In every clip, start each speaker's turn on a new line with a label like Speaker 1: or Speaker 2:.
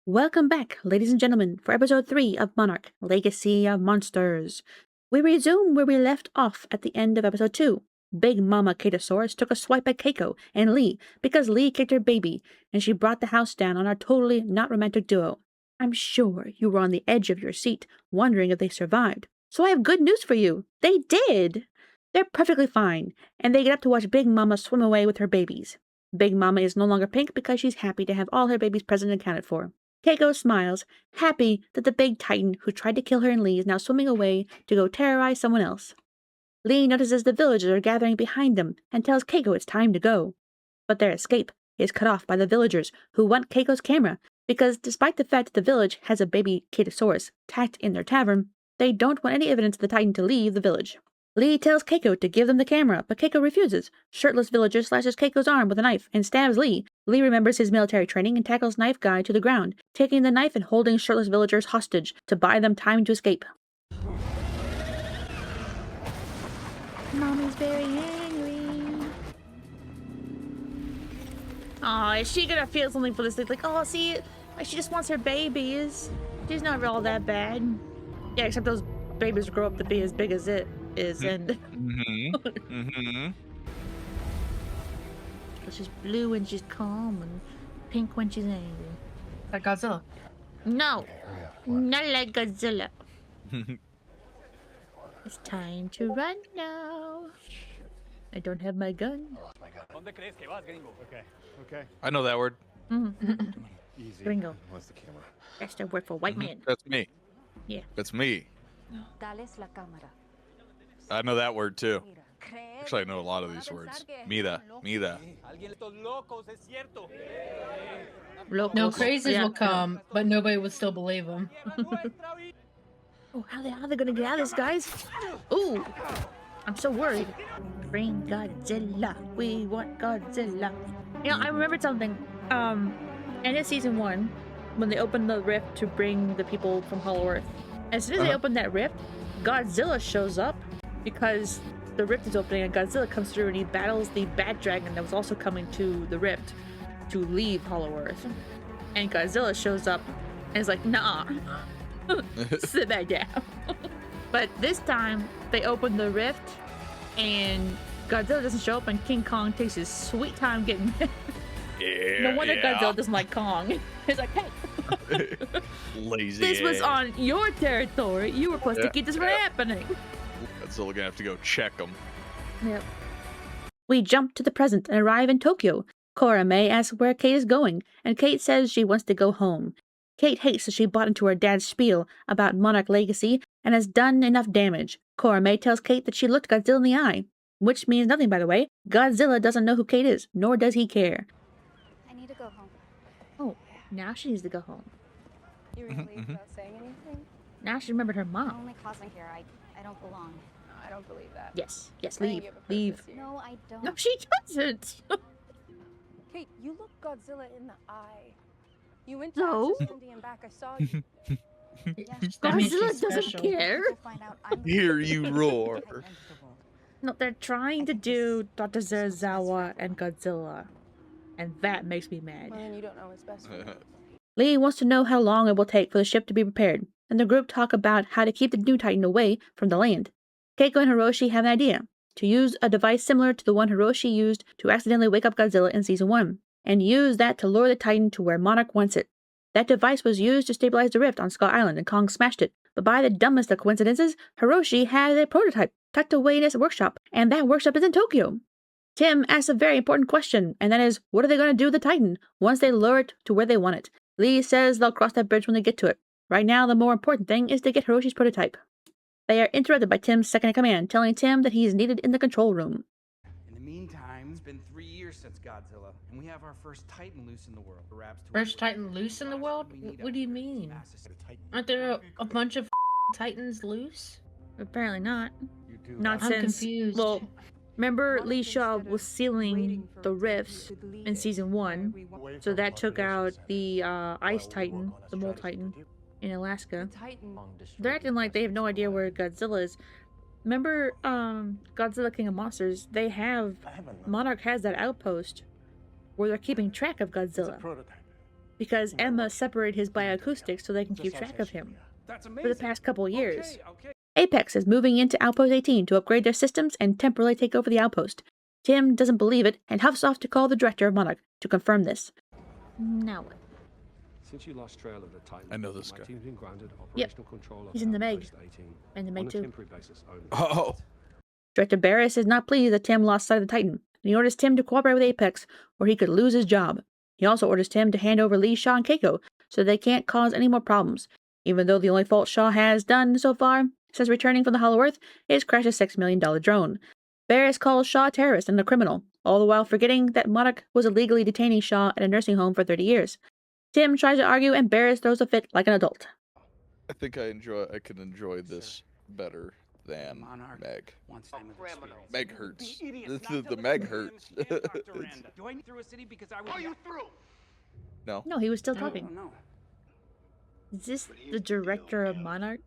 Speaker 1: Welcome back, ladies and gentlemen, for episode 3 of Monarch, Legacy of Monsters. We resume where we left off at the end of episode 2. Big Mama Catosaurus took a swipe at Keiko and Lee because Lee kicked her baby, and she brought the house down on our totally not romantic duo. I'm sure you were on the edge of your seat, wondering if they survived. So I have good news for you. They did! They're perfectly fine, and they get up to watch Big Mama swim away with her babies. Big Mama is no longer pink because she's happy to have all her babies present and accounted for. Keiko smiles, happy that the big titan who tried to kill her and Lee is now swimming away to go terrorize someone else. Lee notices the villagers are gathering behind them and tells Keiko it's time to go. But their escape is cut off by the villagers who want Keiko's camera because despite the fact that the village has a baby Catosaurus tacked in their tavern, they don't want any evidence of the titan to leave the village. Lee tells Keiko to give them the camera, but Keiko refuses. Shirtless villager slashes Keiko's arm with a knife and stabs Lee. Lee remembers his military training and tackles knife guy to the ground, taking the knife and holding shirtless villagers hostage to buy them time to escape. Mommy's very angry. Aw, is she gonna feel something for this? Like, oh, see, she just wants her babies. She's not all that bad. Yeah, except those babies grow up to be as big as it is, and she's blue when she's calm and pink when she's angry.
Speaker 2: Like Godzilla.
Speaker 1: No, not like Godzilla. It's time to run now. I don't have my gun.
Speaker 3: Okay.
Speaker 4: I know that word.
Speaker 3: Easy.
Speaker 1: Gringo.
Speaker 3: What's the camera?
Speaker 1: That's the word for white man.
Speaker 4: That's me.
Speaker 1: Yeah.
Speaker 4: That's me. I know that word too. Actually, I know a lot of these words. Mida.
Speaker 1: Locals.
Speaker 2: No, crazies
Speaker 1: Yeah.
Speaker 2: will come, but nobody would still believe them.
Speaker 1: Oh, how they gonna get out of this, guys? Ooh, I'm so worried. Bring Godzilla. We want Godzilla. You know, I remembered something. End of season 1, when they opened the rift to bring the people from Hollow Earth. As soon as they opened that rift, Godzilla shows up because the rift is opening and Godzilla comes through and he battles the bad dragon that was also coming to the rift to leave Hollow Earth. And Godzilla shows up and is like, nah. Sit back down. But this time they open the rift and Godzilla doesn't show up and King Kong takes his sweet time getting no wonder Godzilla doesn't like Kong. He's like, hey,
Speaker 4: Lazy.
Speaker 1: this was on your territory. You were supposed to keep this from happening.
Speaker 4: Godzilla gonna have to go check them.
Speaker 1: Yep. We jump to the present and arrive in Tokyo. Cora May asks where Kate is going, and Kate says she wants to go home. Kate hates that she bought into her dad's spiel about Monarch legacy and has done enough damage. Cora May tells Kate that she looked Godzilla in the eye, which means nothing, by the way. Godzilla doesn't know who Kate is, nor does he care.
Speaker 5: I need to go home.
Speaker 1: Oh, now she needs to go home.
Speaker 5: You really without saying anything?
Speaker 1: Now she remembered her
Speaker 5: I'm
Speaker 1: mom.
Speaker 5: only causing here. I don't belong.
Speaker 6: I don't believe that.
Speaker 1: Yes,
Speaker 6: I think
Speaker 1: leave,
Speaker 6: you have a
Speaker 1: leave.
Speaker 6: purpose here.
Speaker 5: No, I don't.
Speaker 1: No, she doesn't.
Speaker 6: Kate, you look Godzilla in the eye. You went
Speaker 1: No.
Speaker 6: to Cindy and back. I saw you.
Speaker 2: That means she's
Speaker 1: Godzilla doesn't
Speaker 2: special.
Speaker 1: care.
Speaker 5: People find out I'm
Speaker 4: Hear you roar.
Speaker 1: No, they're trying to do Dr. Zerazawa and Godzilla, and that makes me mad.
Speaker 6: Well, then you don't know his best friend.
Speaker 1: Lee wants to know how long it will take for the ship to be prepared, and the group talk about how to keep the new Titan away from the land. Keiko and Hiroshi have an idea, to use a device similar to the one Hiroshi used to accidentally wake up Godzilla in Season 1, and use that to lure the Titan to where Monarch wants it. That device was used to stabilize the rift on Skull Island, and Kong smashed it. But by the dumbest of coincidences, Hiroshi had a prototype tucked away in his workshop, and that workshop is in Tokyo. Tim asks a very important question, and that is, what are they going to do with the Titan once they lure it to where they want it? Lee says they'll cross that bridge when they get to it. Right now, the more important thing is to get Hiroshi's prototype. They are interrupted by Tim's second-in-command, telling Tim that he is needed in the control room.
Speaker 7: In the meantime, it's been 3 years since Godzilla, and we have our first Titan loose in the world.
Speaker 2: First Titan loose in the world? What do you mean? Aren't there a bunch of Titans loose?
Speaker 1: Apparently not. Not
Speaker 2: I'm
Speaker 1: since...
Speaker 2: confused.
Speaker 1: Well, remember Lee Shaw was sealing the rifts in Season 1, so that took out the Ice Titan, the Mole Titan, in Alaska. They're acting like they have no idea where Godzilla is. Remember Godzilla King of Monsters? They have... Monarch has that outpost where they're keeping track of Godzilla. because Emma separated his bioacoustics so they can keep track of him.
Speaker 7: That's
Speaker 1: For
Speaker 7: amazing.
Speaker 1: the past couple years.
Speaker 7: Okay.
Speaker 1: Apex is moving into Outpost 18 to upgrade their systems and temporarily take over the outpost. Tim doesn't believe it and huffs off to call the director of Monarch to confirm this. Now what?
Speaker 3: Since you lost trail of the Titan,
Speaker 4: I know this
Speaker 3: my
Speaker 4: guy.
Speaker 3: team's been granted
Speaker 1: Yep.
Speaker 3: operational control of
Speaker 1: He's in the Meg.
Speaker 3: Outpost 18
Speaker 1: And the Meg
Speaker 3: on a
Speaker 1: too.
Speaker 3: temporary basis only.
Speaker 4: Oh,
Speaker 1: Director Barris is not pleased that Tim lost sight of the Titan, and he orders Tim to cooperate with Apex, or he could lose his job. He also orders Tim to hand over Lee, Shaw, and Keiko, so they can't cause any more problems, even though the only fault Shaw has done so far, since returning from the Hollow Earth, is crash a $6 million drone. Barris calls Shaw a terrorist and a criminal, all the while forgetting that Monarch was illegally detaining Shaw at a nursing home for 30 years. Tim tries to argue, and Barris throws a fit like an adult.
Speaker 4: I think I can enjoy this better than
Speaker 7: Monarch
Speaker 4: Meg.
Speaker 7: wants time of experience.
Speaker 4: Meg hurts.
Speaker 7: The idiot,
Speaker 4: The
Speaker 7: not till the
Speaker 4: Meg
Speaker 7: Queen
Speaker 4: hurts.
Speaker 7: and Dr. Randa. Do I need through a city because I was... Are you through?
Speaker 4: No.
Speaker 1: No, he was still
Speaker 7: I
Speaker 1: talking.
Speaker 7: don't know.
Speaker 1: Is this the director of Monarch?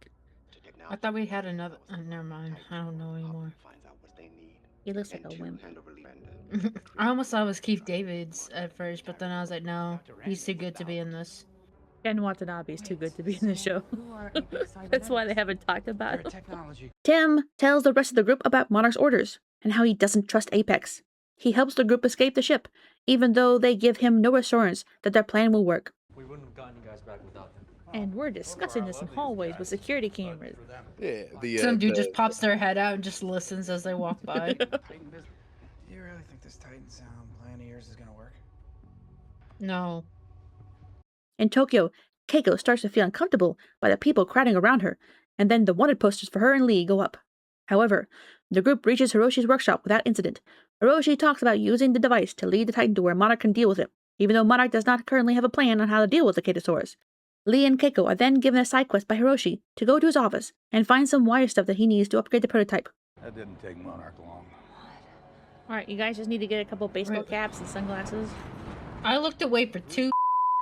Speaker 2: I thought we had another. Never mind. I don't know anymore.
Speaker 1: He looks like a wimp.
Speaker 2: I almost thought it was Keith David's at first, but then I was like, no, he's too good to be in this.
Speaker 1: Ken Watanabe is too good to be in the show.
Speaker 6: Who are Apex
Speaker 1: That's why they haven't talked about
Speaker 7: They're
Speaker 1: it.
Speaker 7: technology.
Speaker 1: Tim tells the rest of the group about Monarch's orders and how he doesn't trust Apex. He helps the group escape the ship, even though they give him no assurance that their plan will work.
Speaker 8: We wouldn't have gotten you guys back without them.
Speaker 1: And we're discussing this in hallways with security cameras.
Speaker 4: Yeah.
Speaker 2: Some dude just pops their head out and just listens as they walk by.
Speaker 7: Titan business. Do you really think this Titan sound plan of yours is gonna work?
Speaker 2: No.
Speaker 1: In Tokyo, Keiko starts to feel uncomfortable by the people crowding around her, and then the wanted posters for her and Lee go up. However, the group reaches Hiroshi's workshop without incident. Hiroshi talks about using the device to lead the Titan to where Monarch can deal with it, even though Monarch does not currently have a plan on how to deal with the Catosaurus. Lee and Keiko are then given a side quest by Hiroshi to go to his office and find some wire stuff that he needs to upgrade the prototype.
Speaker 3: That didn't take Monarch long.
Speaker 1: Alright, you guys just need to get a couple baseball caps and sunglasses.
Speaker 2: I looked away for 2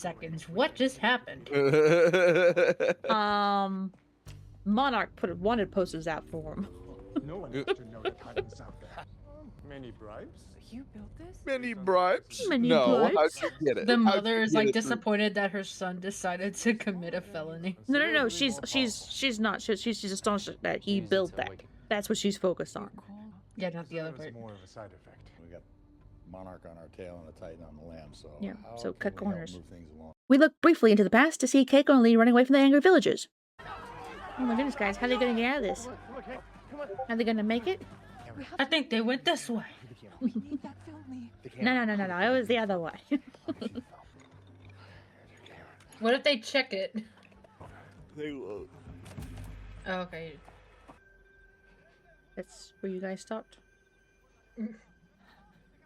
Speaker 2: seconds. What just happened?
Speaker 1: Monarch put wanted posters out for him.
Speaker 3: No one has to know the Titan's out there. Many bribes?
Speaker 6: You built this?
Speaker 4: Many bribes?
Speaker 1: Many
Speaker 4: no,
Speaker 1: bribes?
Speaker 4: how'd you get it?
Speaker 2: The
Speaker 4: How'd
Speaker 2: mother
Speaker 4: you
Speaker 2: is
Speaker 4: get
Speaker 2: like
Speaker 4: it through-
Speaker 2: disappointed that her son decided to commit a felony.
Speaker 1: No. She's not. She's astonished that he built that. That's what she's focused on.
Speaker 2: Yeah, not the other
Speaker 3: It was
Speaker 2: part.
Speaker 3: more of a side effect.
Speaker 9: We got Monarch on our tail and a Titan on the lamb, so
Speaker 1: Yeah,
Speaker 9: how
Speaker 1: so
Speaker 9: can
Speaker 1: cut
Speaker 9: we help
Speaker 1: corners.
Speaker 9: move things along?
Speaker 1: We look briefly into the past to see Keiko and Lee running away from the angry villagers. Oh my goodness, guys, how are they gonna get out of this? Are they gonna make it?
Speaker 2: I think they went this way.
Speaker 6: We need that film, Lee.
Speaker 1: No. It was the other way.
Speaker 2: What if they check it?
Speaker 4: They will.
Speaker 2: Oh, okay.
Speaker 1: That's where you guys stopped.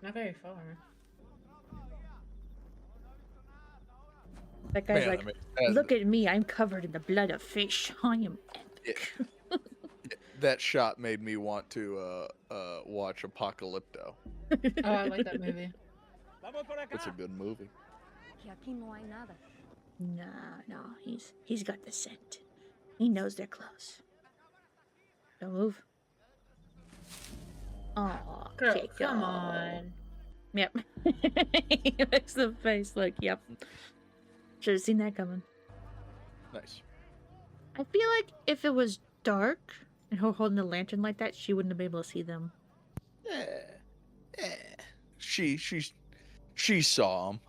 Speaker 2: Not very far.
Speaker 1: That guy's
Speaker 4: Man,
Speaker 1: like,
Speaker 4: I mean,
Speaker 1: look at me, I'm covered in the blood of fish. I am epic.
Speaker 4: that shot made me want to watch Apocalypto.
Speaker 2: Oh, I like that movie.
Speaker 4: It's a good movie.
Speaker 5: Que aquí no hay nada.
Speaker 1: No, he's got the scent. He knows they're close. Don't move. Oh,
Speaker 2: Girl,
Speaker 1: Keiko.
Speaker 2: come on.
Speaker 1: Yep. He makes the face like, yep. Should have seen that coming.
Speaker 4: Nice.
Speaker 1: I feel like if it was dark and her holding the lantern like that, she wouldn't have been able to see them.
Speaker 4: She saw him.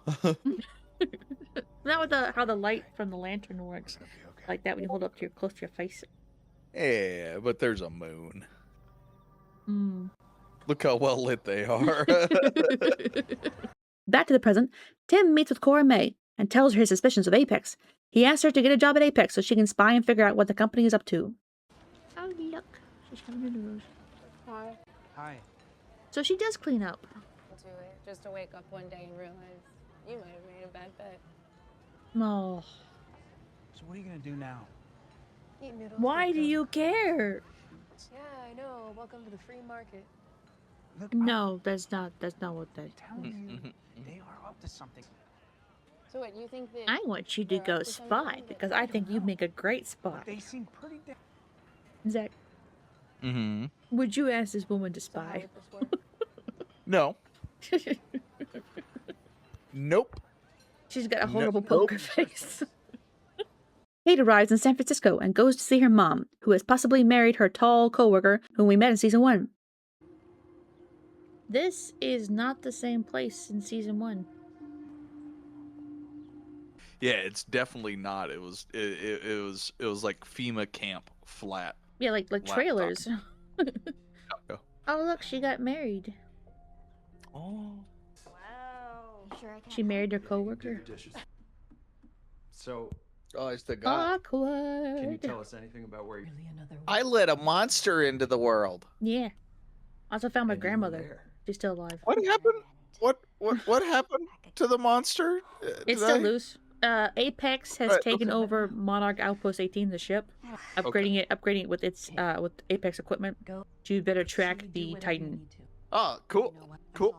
Speaker 1: Not with how the light from the lantern works. Like that when you hold it up to close to your face.
Speaker 4: Yeah, but there's a moon.
Speaker 1: Hmm.
Speaker 4: Look how well lit they are.
Speaker 1: Back to the present, Tim meets with Cora May and tells her his suspicions of Apex. He asks her to get a job at Apex so she can spy and figure out what the company is up to. Oh, look. She's having a nose.
Speaker 6: Hi.
Speaker 7: Hi.
Speaker 1: So she does clean up.
Speaker 10: To it, just to wake up one day and realize you might have made a bad bet.
Speaker 1: Oh.
Speaker 7: So what are you gonna do now?
Speaker 6: Eat noodles.
Speaker 1: Why do you care?
Speaker 6: Yeah, I know. Welcome to the free market.
Speaker 7: Look,
Speaker 1: No, that's not what that.
Speaker 7: I'm telling you, they are up to something.
Speaker 10: So what, you think that
Speaker 1: I want you to
Speaker 10: they're
Speaker 1: go
Speaker 10: up to
Speaker 1: spy
Speaker 10: something?
Speaker 1: because I think you make a great spy.
Speaker 7: They seem pretty damn.
Speaker 1: Zach,
Speaker 4: Mm-hmm.
Speaker 1: would you ask this woman to
Speaker 10: So how
Speaker 1: spy?
Speaker 10: would this work?
Speaker 4: No. Nope.
Speaker 1: She's got a horrible poker face. Cate arrives in San Francisco and goes to see her mom, who has possibly married her tall coworker whom we met in season 1. This is not the same place in season 1.
Speaker 4: Yeah, it's definitely not. It was like FEMA camp flat.
Speaker 1: Yeah, like
Speaker 4: Laptop.
Speaker 1: trailers.
Speaker 4: Yeah.
Speaker 1: Oh look, she got married.
Speaker 4: Oh.
Speaker 5: Wow. Sure I can't
Speaker 1: She married her coworker.
Speaker 7: So,
Speaker 4: Oh, it's the guy.
Speaker 1: Awkward.
Speaker 7: can you tell us anything about where you
Speaker 4: I let a monster into the world.
Speaker 1: Yeah. Also found my
Speaker 7: and you were
Speaker 1: grandmother.
Speaker 7: there?
Speaker 1: She's still alive.
Speaker 4: What happened? What happened to the monster?
Speaker 1: It's
Speaker 4: Did
Speaker 1: still
Speaker 4: I-
Speaker 1: loose. Apex has
Speaker 4: Alright,
Speaker 1: taken
Speaker 4: okay.
Speaker 1: over Monarch Outpost 18, the ship, upgrading it with its with Apex equipment to better track the Titan.
Speaker 4: Oh, cool. Cool.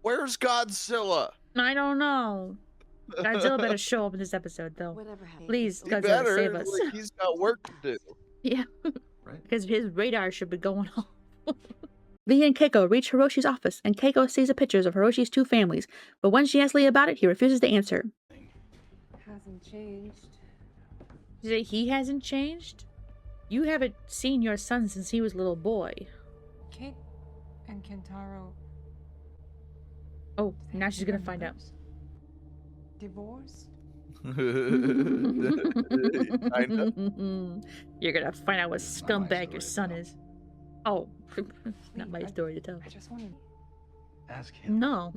Speaker 4: Where's Godzilla?
Speaker 1: I don't know. Godzilla better show up in this episode, though. Please,
Speaker 4: He
Speaker 1: Godzilla,
Speaker 4: better.
Speaker 1: save us.
Speaker 4: Like, he's got work to do.
Speaker 1: Yeah,
Speaker 7: Right.
Speaker 1: because his radar should be going off. Lee and Keiko reach Hiroshi's office, and Keiko sees the pictures of Hiroshi's 2 families, but when she asks Lee about it, he refuses to answer.
Speaker 6: Hasn't changed.
Speaker 1: You say he hasn't changed? You haven't seen your son since he was a little boy.
Speaker 6: Cate and Kentaro.
Speaker 1: Oh, now she's gonna find out.
Speaker 6: Divorced?
Speaker 4: I know.
Speaker 1: You're gonna find out what
Speaker 9: Not my
Speaker 1: scumbag your
Speaker 9: story,
Speaker 1: son
Speaker 9: no.
Speaker 1: is. Oh, not my
Speaker 6: Wait,
Speaker 1: story to tell.
Speaker 6: I just wanted
Speaker 9: Ask him.
Speaker 1: No.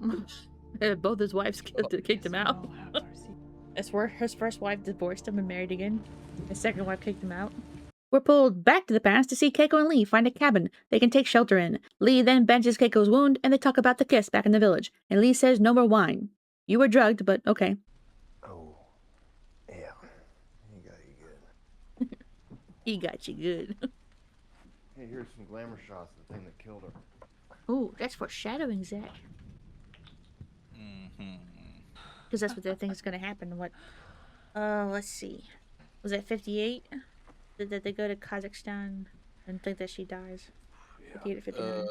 Speaker 1: Both his wives kicked him out.
Speaker 6: to have our secret.
Speaker 1: That's where his first wife divorced him and married again. His second wife kicked him out. We're pulled back to the past to see Keiko and Lee find a cabin they can take shelter in. Lee then benches Keiko's wound and they talk about the kiss back in the village. And Lee says no more wine. You were drugged, but okay.
Speaker 9: Oh, yeah. He got you good.
Speaker 1: He got you good.
Speaker 9: Hey, here's some glamour shots of the thing that killed her.
Speaker 1: Ooh, that's foreshadowing, Zach. Because that's what they think is going to happen. What? Let's see. Was that 58? Did they go to Kazakhstan and think that she dies? 58 or 59?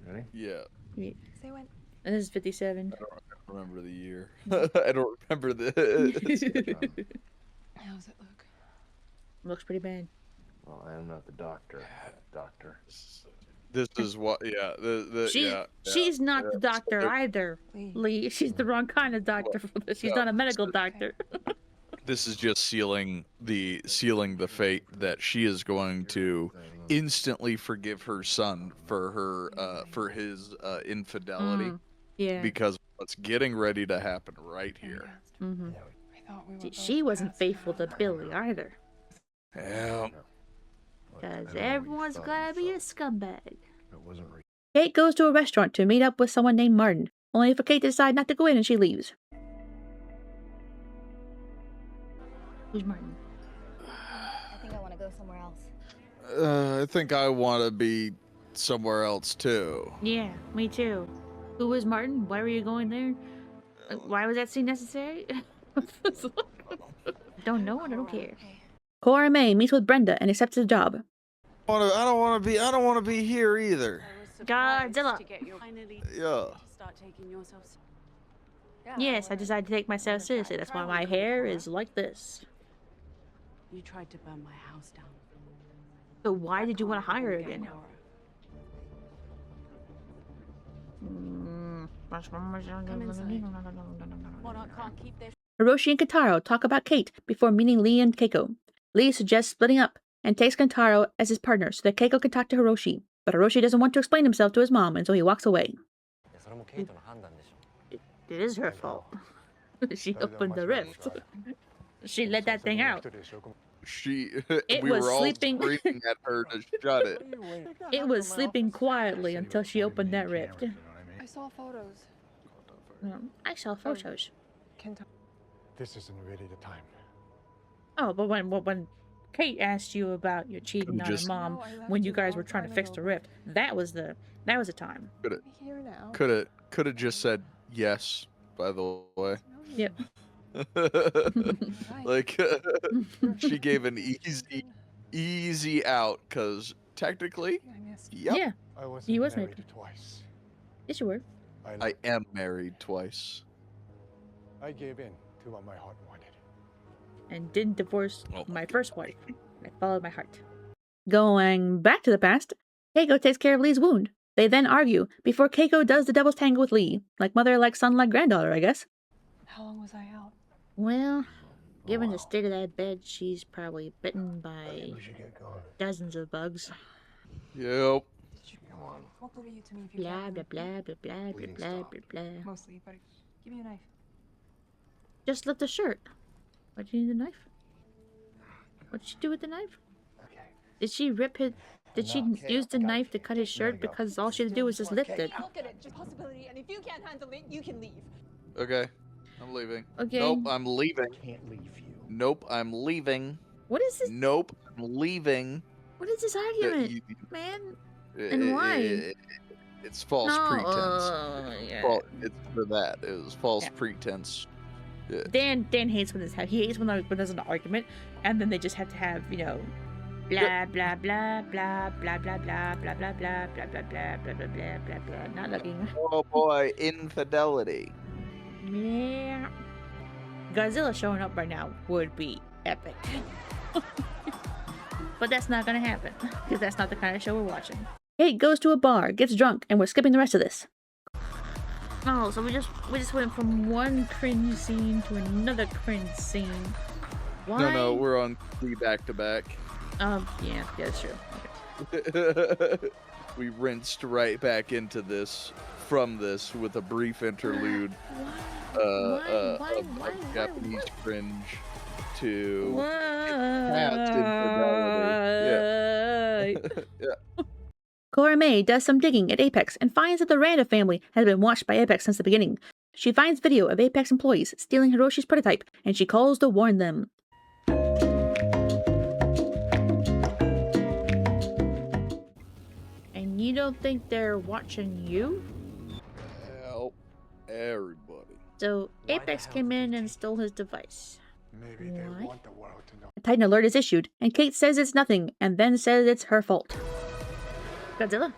Speaker 9: Ready?
Speaker 4: Yeah.
Speaker 6: Say when?
Speaker 1: And this is 57.
Speaker 4: I don't remember the year. I don't remember the.
Speaker 6: How's it look?
Speaker 1: Looks pretty bad.
Speaker 9: Well, I am not the doctor. Doctor.
Speaker 4: This is what. Yeah.
Speaker 1: She's not the doctor
Speaker 4: So
Speaker 1: either,
Speaker 6: Lee.
Speaker 1: Lee. She's the wrong kind of doctor for this. She's
Speaker 4: Yeah.
Speaker 1: not a medical doctor.
Speaker 4: this is just sealing the fate that she is going to instantly forgive her son for his infidelity
Speaker 1: Yeah.
Speaker 4: because what's getting ready to happen right here.
Speaker 1: Mm-hmm.
Speaker 6: I thought we were
Speaker 1: She
Speaker 6: both
Speaker 1: wasn't
Speaker 6: past
Speaker 1: faithful to
Speaker 6: that.
Speaker 1: Billy either.
Speaker 4: Yeah.
Speaker 1: Because everyone's gotta be a scumbag.
Speaker 9: It wasn't real.
Speaker 1: Kate goes to a restaurant to meet up with someone named Martin, only for Kate to decide not to go in and she leaves. Who's Martin?
Speaker 5: I think I want to go somewhere else.
Speaker 4: I think I want to be somewhere else too.
Speaker 1: Yeah, me too. Who was Martin? Why were you going there? Why was that scene necessary? Don't know and I don't care. Cora May meets with Brenda and accepts the job.
Speaker 4: I don't want to be here either.
Speaker 1: Godzilla.
Speaker 4: Yeah.
Speaker 1: Yes, I decided to take myself seriously. That's why my hair is like this.
Speaker 11: You tried to burn my house down.
Speaker 1: So why did you want to hire her again?
Speaker 11: Monarch can't keep their
Speaker 1: Hiroshi and Kentaro talk about Kate before meeting Lee and Keiko. Lee suggests splitting up and takes Kentaro as his partner so that Keiko can talk to Hiroshi. But Hiroshi doesn't want to explain himself to his mom, and so he walks away. It is her fault. She opened the rift. She let that thing out.
Speaker 4: We
Speaker 1: was
Speaker 4: were all
Speaker 1: sleeping.
Speaker 4: screaming at her to shut it.
Speaker 1: It was sleeping quietly until she opened that rift.
Speaker 6: I saw photos.
Speaker 1: I saw photos.
Speaker 6: Kentaro.
Speaker 3: This isn't really the time.
Speaker 1: Oh, but when Kate asked you about your cheating on her
Speaker 4: Just-
Speaker 1: mom
Speaker 6: No, I left
Speaker 1: when you
Speaker 6: you a
Speaker 1: guys
Speaker 6: long
Speaker 1: were trying to
Speaker 6: time
Speaker 1: fix
Speaker 6: ago.
Speaker 1: the rift, that was the time.
Speaker 6: Here now.
Speaker 4: Could have just said yes. By the way.
Speaker 1: Yep.
Speaker 4: Like she gave an easy out because technically,
Speaker 6: I missed.
Speaker 4: yep,
Speaker 1: Yeah.
Speaker 3: I was
Speaker 1: He was
Speaker 3: married
Speaker 1: married.
Speaker 3: twice.
Speaker 1: Yes, you were.
Speaker 4: I am married twice.
Speaker 3: I gave in to what my heart wanted.
Speaker 1: And didn't divorce my first wife. I followed my heart. Going back to the past, Keiko takes care of Lee's wound. They then argue before Keiko does the devil's tango with Lee. Like mother, like son, like granddaughter, I guess.
Speaker 6: How long was I out?
Speaker 1: Well, given the state of that bed, she's probably bitten by
Speaker 3: We should get going.
Speaker 1: dozens of bugs.
Speaker 4: Yep.
Speaker 3: Come on.
Speaker 6: What good are you to me if you
Speaker 1: Blah,
Speaker 6: can't
Speaker 1: blah,
Speaker 6: live?
Speaker 1: blah, blah, blah, blah,
Speaker 3: Bleeding
Speaker 1: blah,
Speaker 3: stopped.
Speaker 1: blah, blah.
Speaker 6: Mostly, but give me a knife.
Speaker 1: Just lift the shirt. Why do you need a knife? What did she do with the knife?
Speaker 3: Okay.
Speaker 1: Did she rip his... Did she
Speaker 9: No, Kate,
Speaker 1: use the
Speaker 9: I got
Speaker 1: knife
Speaker 9: it.
Speaker 1: to cut his
Speaker 9: You gotta
Speaker 1: shirt
Speaker 9: go.
Speaker 1: because all she had to do was just lift it?
Speaker 6: Look at it, just possibility, and if you can't handle it, you can leave.
Speaker 4: Okay. I'm leaving.
Speaker 1: Okay.
Speaker 4: Nope, I'm leaving.
Speaker 3: Can't leave you.
Speaker 4: Nope, I'm leaving.
Speaker 1: What is this?
Speaker 4: Nope, I'm leaving.
Speaker 1: What is this argument, man?
Speaker 4: I-
Speaker 1: And
Speaker 4: I-
Speaker 1: why?
Speaker 4: I- it's false
Speaker 1: No,
Speaker 4: pretense.
Speaker 1: yeah.
Speaker 4: It's for that. It was false
Speaker 1: Yeah.
Speaker 4: pretense. Yeah.
Speaker 1: Dan hates when this happens. He hates when there's an argument, and then they just have to have, you know, blah blah blah blah blah blah blah blah blah blah blah blah blah blah blah blah blah blah. Not looking.
Speaker 4: Oh boy, infidelity.
Speaker 1: Yeah. Godzilla showing up right now would be epic. But that's not gonna happen, because that's not the kind of show we're watching. Kate goes to a bar, gets drunk, and we're skipping the rest of this. Oh, so we just went from one cringe scene to another cringe scene. Why?
Speaker 4: No, we're on 3 back-to-back.
Speaker 1: Yeah, that's true. Okay.
Speaker 4: We rinsed right back into this from this with a brief interlude.
Speaker 1: Why?
Speaker 4: Of Japanese cringe to
Speaker 1: Why?
Speaker 4: infidelity. Yeah.
Speaker 1: Cora May does some digging at Apex and finds that the Randa family has been watched by Apex since the beginning. She finds video of Apex employees stealing Hiroshi's prototype, and she calls to warn them. And you don't think they're watching you?
Speaker 4: Help everybody.
Speaker 1: So Apex came in and stole his device.
Speaker 3: Maybe they
Speaker 1: What?
Speaker 3: want the world to know.
Speaker 1: A Titan alert is issued, and Kate says it's nothing, and then says it's her fault. Godzilla?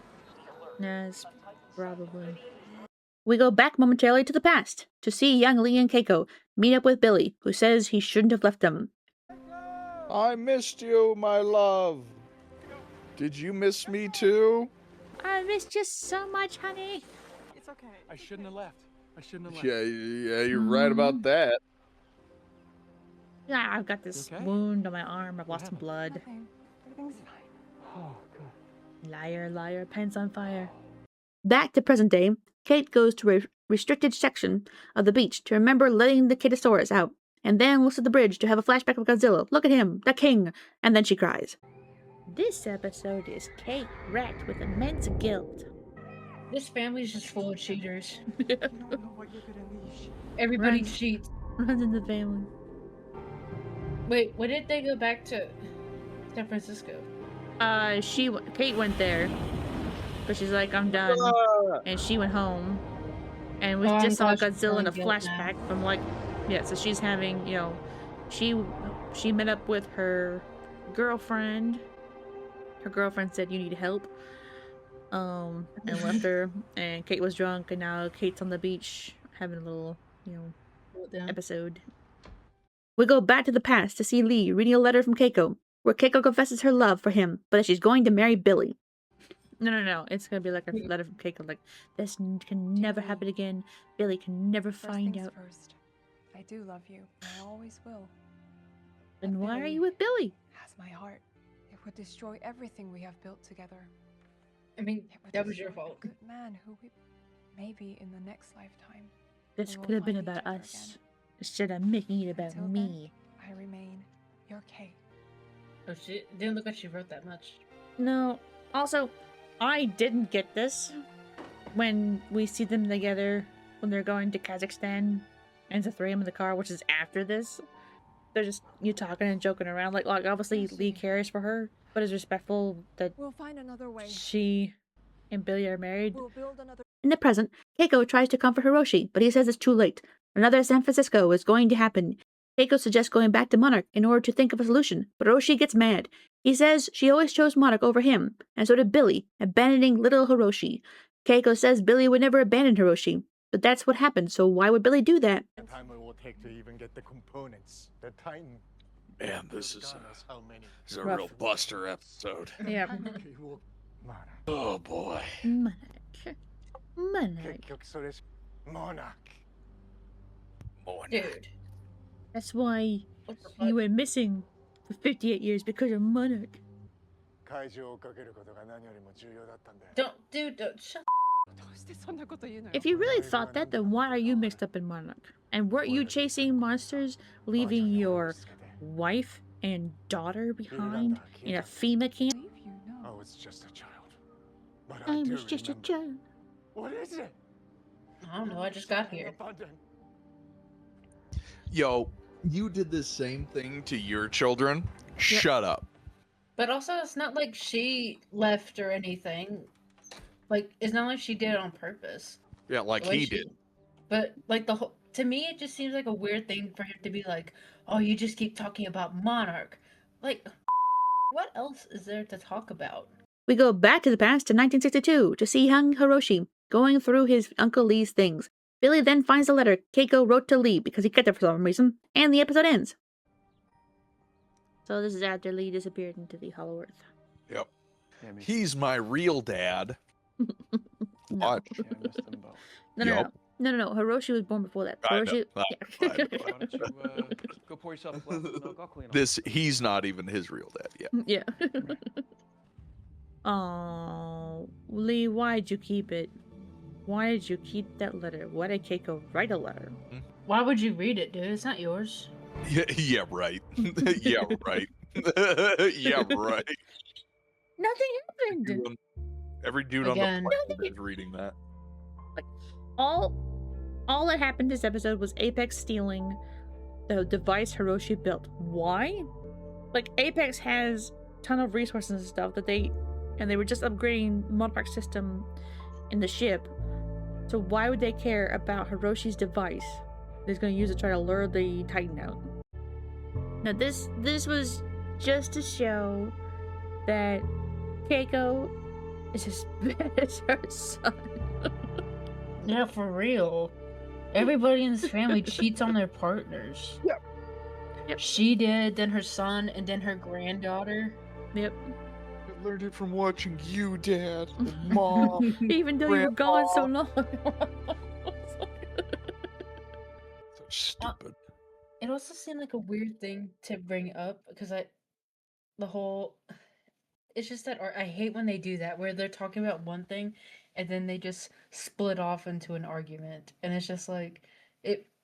Speaker 1: Yes, probably. We go back momentarily to the past to see young Lee and Keiko meet up with Billy, who says he shouldn't have left them.
Speaker 4: I missed you, my love. Did you miss me too?
Speaker 1: I missed you so much, honey.
Speaker 6: It's okay.
Speaker 8: I shouldn't have left. I shouldn't have left.
Speaker 4: Yeah, you're right about that.
Speaker 1: Yeah, I've got this
Speaker 8: Okay?
Speaker 1: wound on my arm. I've lost some blood.
Speaker 6: Nothing. Everything's fine.
Speaker 8: Oh, God.
Speaker 1: Liar, liar, pants on fire. Back to present day, Kate goes to a restricted section of the beach to remember letting the Catosaurus out, and then looks at the bridge to have a flashback of Godzilla. Look at him, the king, and then she cries. This episode is Kate wracked with immense guilt.
Speaker 2: This family's just full of cheaters.
Speaker 6: You don't know what you're gonna unleash.
Speaker 2: Everybody
Speaker 1: Runs.
Speaker 2: cheats.
Speaker 1: Runs in the family.
Speaker 2: Wait, when did they go back to San Francisco?
Speaker 1: Kate went there, but she's like, I'm done, and she went home, and we
Speaker 2: Oh,
Speaker 1: just saw
Speaker 2: I'm glad she's
Speaker 1: Godzilla in a
Speaker 2: feeling guilt now.
Speaker 1: flashback from like, yeah. So she's having, you know, she met up with her girlfriend. Her girlfriend said, "You need help," and left her. And Kate was drunk, and now Kate's on the beach having a little, you know,
Speaker 2: Yeah.
Speaker 1: episode. We go back to the past to see Lee reading a letter from Keiko, where Keiko confesses her love for him, but that she's going to marry Billy. No. It's gonna be like a letter from Keiko, like, this can never happen again. Billy can never
Speaker 6: First
Speaker 1: find
Speaker 6: things
Speaker 1: out.
Speaker 6: first. I do love you. I always will.
Speaker 1: Then
Speaker 6: But
Speaker 1: why are
Speaker 6: Billy
Speaker 1: you with Billy?
Speaker 6: has my heart. It would destroy everything we have built together.
Speaker 2: I mean,
Speaker 6: It would
Speaker 2: that was your
Speaker 6: destroy a
Speaker 2: fault.
Speaker 6: good man who we, maybe in the next lifetime.
Speaker 1: This
Speaker 6: we will
Speaker 1: could have been
Speaker 6: find each
Speaker 1: about
Speaker 6: other
Speaker 1: us,
Speaker 6: again.
Speaker 1: instead of making it about
Speaker 6: Until
Speaker 1: me.
Speaker 6: then, I remain your Kate.
Speaker 2: Oh, she didn't look like she wrote that much.
Speaker 1: No. Also, I didn't get this when we see them together when they're going to Kazakhstan, and the three of them in the car, which is after this. They're just talking and joking around. Like obviously Lee cares for her, but is respectful that
Speaker 6: We'll find another way.
Speaker 1: she and Billy are married.
Speaker 6: We'll build another.
Speaker 1: In the present, Keiko tries to comfort Hiroshi, but he says it's too late. Another San Francisco is going to happen. Keiko suggests going back to Monarch in order to think of a solution, but Hiroshi gets mad. He says she always chose Monarch over him, and so did Billy, abandoning little Hiroshi. Keiko says Billy would never abandon Hiroshi, But that's what happened, so why would Billy do that?
Speaker 3: The time it will take to even get the components. The Titan.
Speaker 4: Man, this is
Speaker 3: God knows how many.
Speaker 4: a real buster episode.
Speaker 1: Yeah.
Speaker 4: Oh boy.
Speaker 1: Monarch. Monarch.
Speaker 3: Monarch.
Speaker 2: Dude.
Speaker 1: That's why
Speaker 2: What the fuck?
Speaker 1: you went missing for 58 years because of Monarch.
Speaker 2: Don't shut.
Speaker 1: If you really thought that, then why are you mixed up in Monarch? And weren't you chasing monsters, leaving your wife and daughter behind in a FEMA camp?
Speaker 3: I was just a child. But
Speaker 1: I
Speaker 3: do
Speaker 1: was just a
Speaker 3: remember.
Speaker 1: child.
Speaker 3: What is it?
Speaker 2: I don't know. I just got here.
Speaker 4: Yo, you did the same thing to your children? Shut up.
Speaker 2: But also, it's not like she left or anything. Like, it's not like she did it on purpose.
Speaker 4: Yeah, like
Speaker 2: The way
Speaker 4: he
Speaker 2: she-
Speaker 4: did.
Speaker 2: But like the whole, to me, it just seems like a weird thing for him to be like, "Oh, you just keep talking about Monarch." Like, what else is there to talk about?
Speaker 1: We go back to the past to 1962 to see young Hiroshi going through his Uncle Lee's things. Billy then finds a letter Keiko wrote to Lee because he got there for some reason, and the episode ends. So this is after Lee disappeared into the Hollow Earth.
Speaker 4: Yep. He's my real dad.
Speaker 1: No.
Speaker 4: Watch.
Speaker 1: No. Hiroshi was born before that.
Speaker 4: I know.
Speaker 1: Hiroshi.
Speaker 4: I
Speaker 1: Yeah.
Speaker 4: know.
Speaker 7: Why don't you go pour yourself a glass of milk? I'll clean up.
Speaker 4: He's not even his real dad yet.
Speaker 1: Yeah. Oh, Lee, why'd you keep it? Why did you keep that letter? Why did Keiko write a letter?
Speaker 2: Why would you read it, dude? It's not yours.
Speaker 4: Yeah, right. Yeah, right. Yeah, right.
Speaker 1: Nothing happened.
Speaker 4: Every dude
Speaker 2: Again.
Speaker 4: on the planet is reading that.
Speaker 1: All that happened this episode was Apex stealing the device Hiroshi built. Why? Like, Apex has a ton of resources and stuff that they were just upgrading Monarch's system in the ship. So why would they care about Hiroshi's device that he's going to use to try to lure the Titan out? Now this was just to show that Keiko is as bad as her son.
Speaker 2: Yeah, for real. Everybody in this family cheats on their partners.
Speaker 1: Yep.
Speaker 2: She did, then her son, and then her granddaughter.
Speaker 1: Yep.
Speaker 4: I learned it from watching you, Dad, and Mom.
Speaker 1: Even though you were gone so long.
Speaker 4: So stupid.
Speaker 2: It also seemed like a weird thing to bring up because it's just that I hate when they do that where they're talking about one thing and then they just split off into an argument and it's just like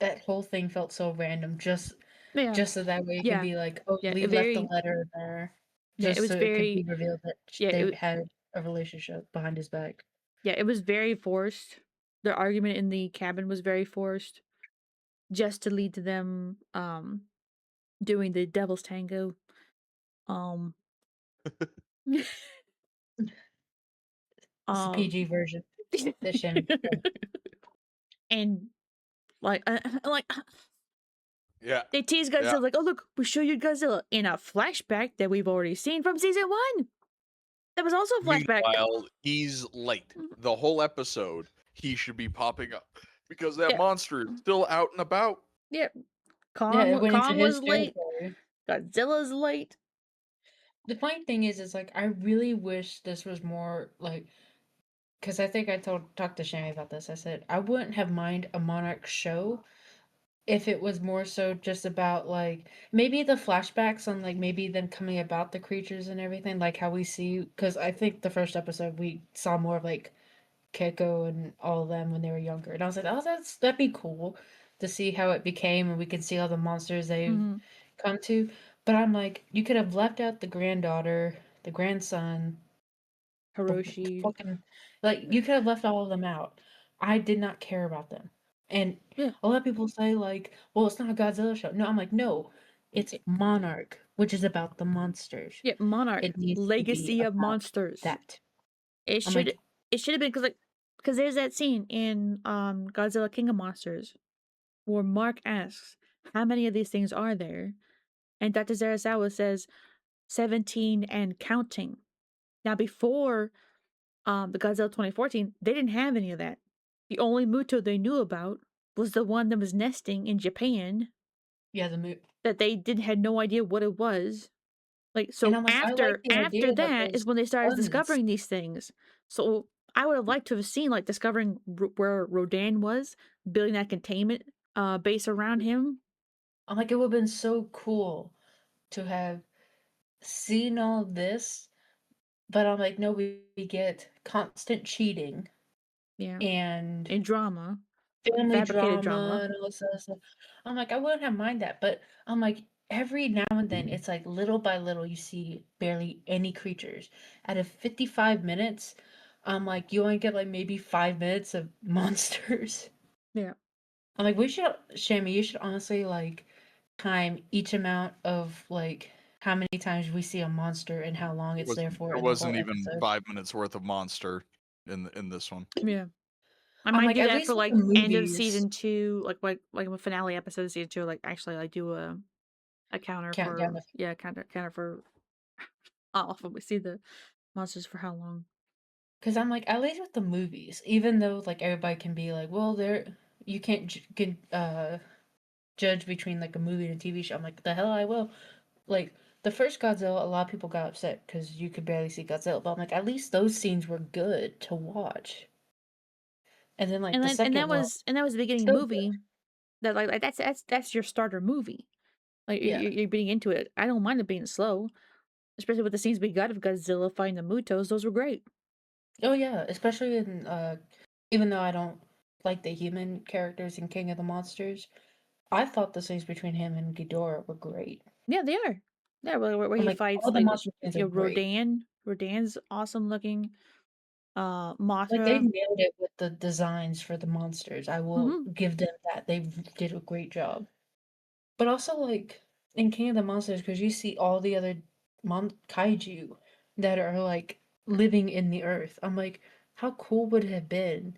Speaker 2: that whole thing felt so random just so that way it can be like, oh,
Speaker 1: Yeah,
Speaker 2: we left the letter there just
Speaker 1: it was
Speaker 2: so it
Speaker 1: very
Speaker 2: could be revealed that they had a relationship behind his back.
Speaker 1: Yeah, it was very forced. Their argument in the cabin was very forced, just to lead to them doing the devil's tango.
Speaker 2: It's the PG version. The Shin.
Speaker 1: And
Speaker 4: Yeah.
Speaker 1: they tease Godzilla like, oh look, we show you Godzilla in a flashback that we've already seen from season 1. That was also a flashback.
Speaker 4: Meanwhile, he's late. The whole episode, he should be popping up because that monster is still out and about.
Speaker 1: Yeah.
Speaker 2: it
Speaker 1: Kong
Speaker 2: went into his
Speaker 1: was late.
Speaker 2: territory.
Speaker 1: Godzilla's late.
Speaker 2: The funny thing is like I really wish this was more like, because I think I talked to Shammy about this. I said I wouldn't have mind a Monarch show if it was more so just about like maybe the flashbacks on like maybe them coming about the creatures and everything, like how we see. Because I think the first episode we saw more of like Keiko and all of them when they were younger, and I was like, oh, that'd be cool to see how it became, and we can see all the monsters they've come to. But I'm like, you could have left out the granddaughter, the grandson,
Speaker 1: Hiroshi.
Speaker 2: Like, you could have left all of them out. I did not care about them. And a lot of people say, like, well, it's not a Godzilla show. No, I'm like, no, it's Monarch, which is about the monsters.
Speaker 1: Yeah, Monarch,
Speaker 2: It needs to be
Speaker 1: Legacy of
Speaker 2: about
Speaker 1: Monsters.
Speaker 2: that.
Speaker 1: It
Speaker 2: I'm
Speaker 1: should
Speaker 2: like-
Speaker 1: it should have been because there's that scene in Godzilla King of Monsters where Mark asks, how many of these things are there? And Dr. Zarasawa says 17 and counting. Now before the Godzilla 2014, they didn't have any of that The only Muto they knew about was the one that was nesting in Japan.
Speaker 2: Yeah, the
Speaker 1: that they had no idea what it was. Like,
Speaker 2: And
Speaker 1: so
Speaker 2: I'm like, I like the
Speaker 1: after
Speaker 2: idea that
Speaker 1: that is
Speaker 2: those
Speaker 1: when they started
Speaker 2: ones.
Speaker 1: discovering these things. So I would have liked to have seen like discovering where Rodan was, building that containment base around him.
Speaker 2: I'm like, it would have been so cool to have seen all this, but I'm like, no, we get constant cheating
Speaker 1: Yeah.
Speaker 2: and
Speaker 1: drama.
Speaker 2: family
Speaker 1: Fabricated
Speaker 2: drama
Speaker 1: drama.
Speaker 2: and all this other stuff. I'm like, I wouldn't have mind that, but I'm like, every now and then, it's like little by little, you see barely any creatures. Out of 55 minutes, I'm like, you only get like maybe 5 minutes of monsters.
Speaker 1: Yeah.
Speaker 2: I'm like, we should, Shammy, you should honestly like time each amount of like how many times we see a monster and how long it's there for
Speaker 4: There
Speaker 2: in the
Speaker 4: wasn't
Speaker 2: whole
Speaker 4: even
Speaker 2: episode.
Speaker 4: 5 minutes worth of monster in this one.
Speaker 1: Yeah. I
Speaker 2: I'm
Speaker 1: might
Speaker 2: like,
Speaker 1: do
Speaker 2: at
Speaker 1: that
Speaker 2: least
Speaker 1: for
Speaker 2: with
Speaker 1: like
Speaker 2: the
Speaker 1: end of
Speaker 2: movies,
Speaker 1: season 2, like a finale episode of season 2, like actually like do a counter
Speaker 2: countdown.
Speaker 1: for counter for how often we see the monsters for how long.
Speaker 2: Because I'm like, at least with the movies, even though like everybody can be like, well, you can't judge between like a movie and a TV show. I'm like, the hell I will. Like the first Godzilla, a lot of people got upset because you could barely see Godzilla, but I'm like, at least those scenes were good to watch. And then like the second
Speaker 1: that
Speaker 2: one,
Speaker 1: was the beginning
Speaker 2: so
Speaker 1: movie that like that's your starter movie. Like
Speaker 2: Yeah.
Speaker 1: you're being into it. I don't mind it being slow, especially with the scenes we got of Godzilla fighting the Mutos. Those were great.
Speaker 2: Oh yeah, especially in even though I don't like the human characters in King of the Monsters, I thought the scenes between him and Ghidorah were great.
Speaker 1: Yeah, they are. Yeah, where
Speaker 2: I'm
Speaker 1: he
Speaker 2: like,
Speaker 1: fights
Speaker 2: all the
Speaker 1: like
Speaker 2: monster scenes are great.
Speaker 1: Rodan's awesome looking.
Speaker 2: Like they
Speaker 1: Mothra.
Speaker 2: nailed it with the designs for the monsters. I will
Speaker 1: Mhm.
Speaker 2: give them that. They did a great job. But also like in King of the Monsters, because you see all the other kaiju that are like living in the earth. I'm like, how cool would it have been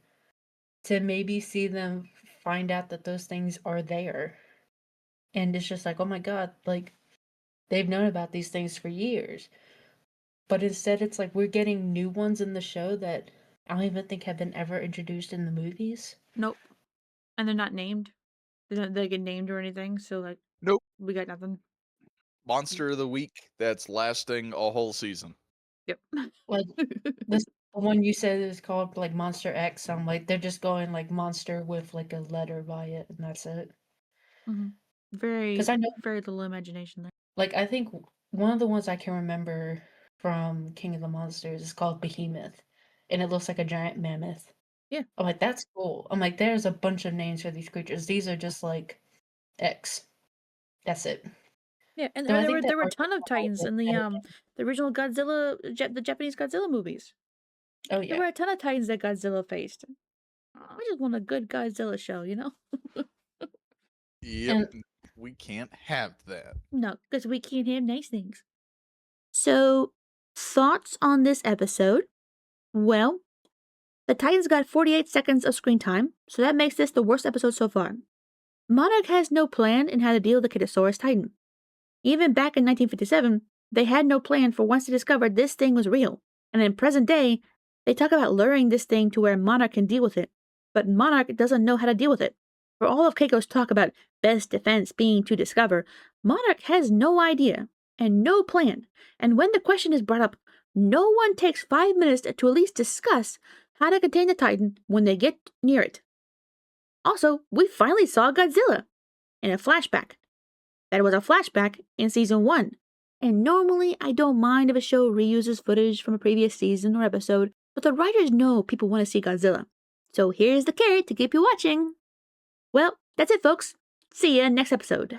Speaker 2: to maybe see them find out that those things are there? And it's just like, oh my god, like they've known about these things for years. But instead, it's like we're getting new ones in the show that I don't even think have been ever introduced in the movies.
Speaker 1: Nope. And they're not named. They get named or anything. So like,
Speaker 4: nope,
Speaker 1: we got nothing.
Speaker 4: Monster of the week that's lasting a whole season.
Speaker 1: Yep.
Speaker 2: Like this, the one you said is called like Monster X. I'm like, they're just going like monster with like a letter by it, and that's it.
Speaker 1: Mm-hmm. Very,
Speaker 2: Because I know,
Speaker 1: very little imagination there.
Speaker 2: like, I think one of the ones I can remember from King of the Monsters is called Behemoth, and it looks like a giant mammoth.
Speaker 1: Yeah.
Speaker 2: I'm like, that's cool. I'm like, there's a bunch of names for these creatures. These are just like X. That's it.
Speaker 1: Yeah, and
Speaker 2: So I think
Speaker 1: there were a
Speaker 2: that
Speaker 1: ton of Titans in the original Godzilla, the Japanese Godzilla movies.
Speaker 2: Oh
Speaker 1: There
Speaker 2: yeah.
Speaker 1: were a ton of Titans that Godzilla faced. I just want a good Godzilla show, you know?
Speaker 4: Yep, we can't have that.
Speaker 1: No, because we can't have nice things. So, thoughts on this episode? Well, the Titans got 48 seconds of screen time, so that makes this the worst episode so far. Monarch has no plan in how to deal with the Kitasaurus Titan. Even back in 1957, they had no plan for once they discovered this thing was real. And in present day, they talk about luring this thing to where Monarch can deal with it. But Monarch doesn't know how to deal with it. For all of Keiko's talk about best defense being to discover, Monarch has no idea and no plan. And when the question is brought up, no one takes 5 minutes to at least discuss how to contain the Titan when they get near it. Also, we finally saw Godzilla in a flashback. That was a flashback in season 1. And normally I don't mind if a show reuses footage from a previous season or episode, but the writers know people want to see Godzilla. So here's the carrot to keep you watching. Well, that's it folks. See ya next episode.